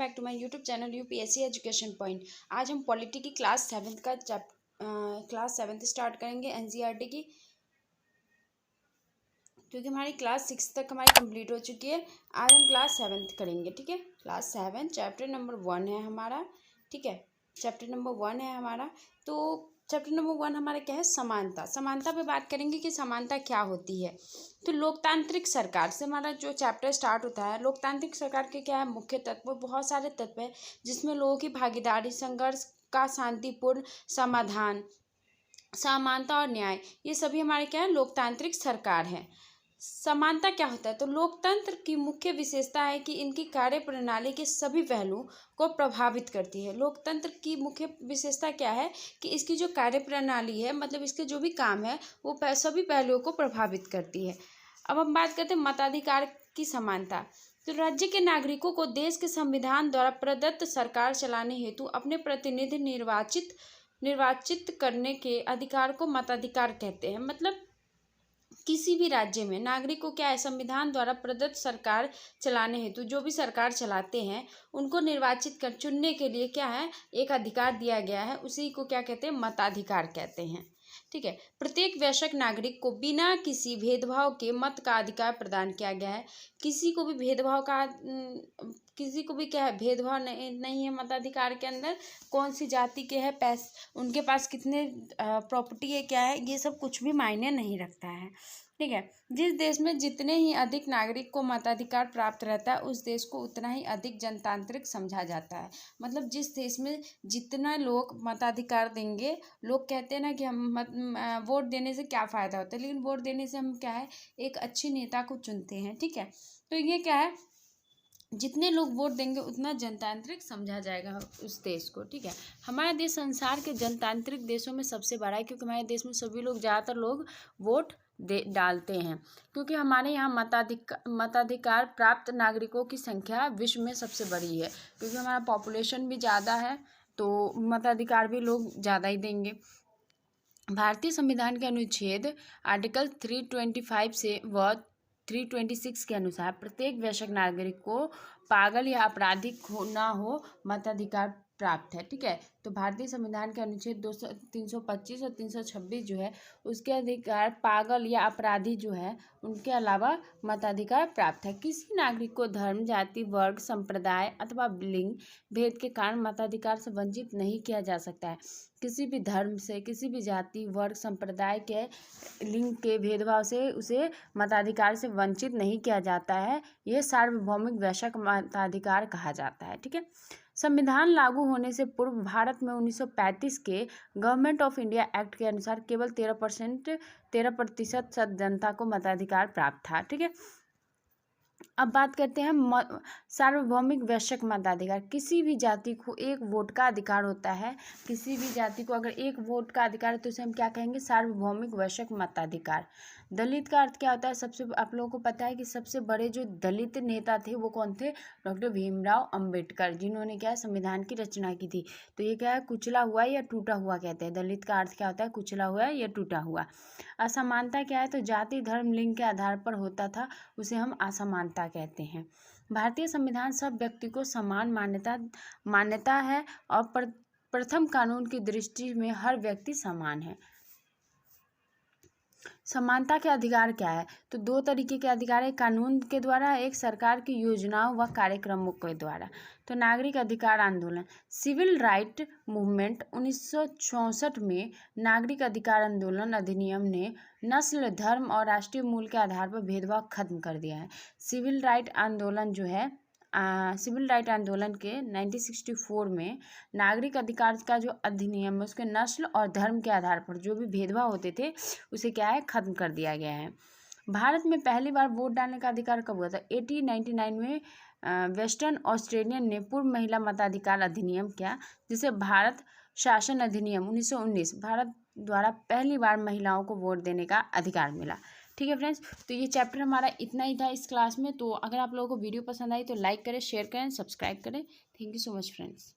Back to my YouTube channel UPSC education point. आज हम polity की क्लास 7th का क्लास 7th स्टार्ट करेंगे एनसीईआरटी की, क्योंकि हमारी क्लास 6 तक हमारी कंप्लीट हो चुकी है। आज हम क्लास 7th करेंगे, ठीक है। क्लास 7 चैप्टर नंबर 1 है हमारा, ठीक है। चैप्टर नंबर 1 है हमारा। तो चैप्टर नंबर 1 हमारा क्या है, समानता। समानता पे बात करेंगे कि समानता क्या होती है। तो लोकतांत्रिक सरकार से हमारा जो चैप्टर स्टार्ट होता है। लोकतांत्रिक सरकार के क्या है मुख्य तत्व, बहुत सारे तत्व है जिसमें लोगों की भागीदारी, संघर्ष का शांतिपूर्ण समाधान, समानता और न्याय, ये सभी हमारे क्या है लोकतांत्रिक सरकार है। समानता क्या होता है, तो लोकतंत्र की मुख्य विशेषता है कि इनकी कार्य प्रणाली के सभी पहलुओं को प्रभावित करती है। लोकतंत्र की मुख्य विशेषता क्या है कि इसकी जो कार्य प्रणाली है, मतलब इसके जो भी काम है वो सभी पहलुओं को प्रभावित करती है। अब हम बात करते हैं मताधिकार की समानता। तो राज्य के नागरिकों को देश के संविधान द्वारा प्रदत्त सरकार चलाने हेतु अपने प्रतिनिधि निर्वाचित करने के अधिकार को मताधिकार कहते हैं। मतलब किसी भी राज्य में नागरिक को क्या है, संविधान द्वारा प्रदत्त सरकार चलाने हेतु जो भी सरकार चलाते हैं उनको निर्वाचित कर चुनने के लिए क्या है एक अधिकार दिया गया है, उसी को क्या कहते हैं, मताधिकार कहते हैं, ठीक है। प्रत्येक वयस्क नागरिक को बिना किसी भेदभाव के मत का अधिकार प्रदान किया गया है। किसी को भी भेदभाव का किसी को भी क्या है भेदभाव नहीं है मताधिकार के अंदर। कौन सी जाति के है, उनके पास कितने प्रॉपर्टी है, क्या है, ये सब कुछ भी मायने नहीं रखता है, ठीक है। जिस देश में जितने ही अधिक नागरिक को मताधिकार प्राप्त रहता है उस देश को उतना ही अधिक जनतांत्रिक समझा जाता है। मतलब जिस देश में जितना लोग मताधिकार देंगे, लोग कहते हैं ना कि हम वोट देने से क्या फ़ायदा होता है, लेकिन वोट देने से हम क्या है एक अच्छी नेता को चुनते हैं, ठीक है। तो ये क्या है, जितने लोग वोट देंगे उतना जनतांत्रिक समझा जाएगा उस देश को, ठीक है। हमारा देश संसार के जनतांत्रिक देशों में सबसे बड़ा है, क्योंकि हमारे देश में सभी लोग ज़्यादातर लोग वोट डालते हैं, क्योंकि हमारे यहाँ मताधिकार प्राप्त नागरिकों की संख्या विश्व में सबसे बड़ी है। क्योंकि हमारा पॉपुलेशन भी ज़्यादा है तो मताधिकार भी लोग ज़्यादा ही देंगे। भारतीय संविधान के अनुच्छेद आर्टिकल 325 से व 326 के अनुसार प्रत्येक वयस्क नागरिक को पागल या आपराधिक ना हो मताधिकार प्राप्त है, ठीक है। तो भारतीय संविधान के अनुच्छेद 325 और 326 जो है उसके अधिकार पागल या अपराधी जो है उनके अलावा मताधिकार प्राप्त है। किसी नागरिक को धर्म, जाति, वर्ग, संप्रदाय अथवा लिंग भेद के कारण मताधिकार से वंचित नहीं किया जा सकता है। किसी भी धर्म से, किसी भी जाति, वर्ग, संप्रदाय के लिंग के भेदभाव से उसे मताधिकार से वंचित नहीं किया जाता है। ये सार्वभौमिक वयस्क मताधिकार कहा जाता है, ठीक है। संविधान लागू होने से पूर्व भारत में 1935 के गवर्नमेंट ऑफ इंडिया एक्ट के अनुसार केवल 13% जनता को मताधिकार प्राप्त था, ठीक है। अब बात करते हैं सार्वभौमिक वयस्क मताधिकार। किसी भी जाति को एक वोट का अधिकार होता है। किसी भी जाति को अगर एक वोट का अधिकार है तो उसे हम क्या कहेंगे, सार्वभौमिक वयस्क मताधिकार। दलित का अर्थ क्या होता है, सबसे आप लोगों को पता है कि सबसे बड़े जो दलित नेता थे वो कौन थे, डॉक्टर भीमराव अंबेडकर, जिन्होंने क्या है संविधान की रचना की थी। तो ये क्या है, कुचला हुआ या टूटा हुआ कहते हैं। दलित का अर्थ क्या होता है, कुचला हुआ या टूटा हुआ। असमानता क्या है, तो जाति, धर्म, लिंग के आधार पर होता था, उसे हम असमानता कहते हैं। भारतीय संविधान सब व्यक्ति को समान मान्यता है और प्रथम कानून की दृष्टि में हर व्यक्ति समान है। समानता के अधिकार क्या है, तो दो तरीके के अधिकार है, कानून के द्वारा, एक सरकार की योजनाओं व कार्यक्रमों के द्वारा। तो नागरिक अधिकार आंदोलन, सिविल राइट मूवमेंट 1964 में नागरिक अधिकार आंदोलन अधिनियम ने नस्ल, धर्म और राष्ट्रीय मूल के आधार पर भेदभाव खत्म कर दिया है। सिविल राइट आंदोलन जो है सिविल राइट आंदोलन के 1964 में नागरिक अधिकार का जो अधिनियम है उसके नस्ल और धर्म के आधार पर जो भी भेदभाव होते थे उसे क्या है खत्म कर दिया गया है। भारत में पहली बार वोट डालने का अधिकार कब हुआ था, 1899 में वेस्टर्न ऑस्ट्रेलियन ने पूर्व महिला मताधिकार अधिनियम किया, जिसे भारत शासन अधिनियम 1919 भारत द्वारा पहली बार महिलाओं को वोट देने का अधिकार मिला, ठीक है फ्रेंड्स। तो ये चैप्टर हमारा इतना ही था इस क्लास में। तो अगर आप लोगों को वीडियो पसंद आई तो लाइक करें, शेयर करें, सब्सक्राइब करें। Thank you so much friends.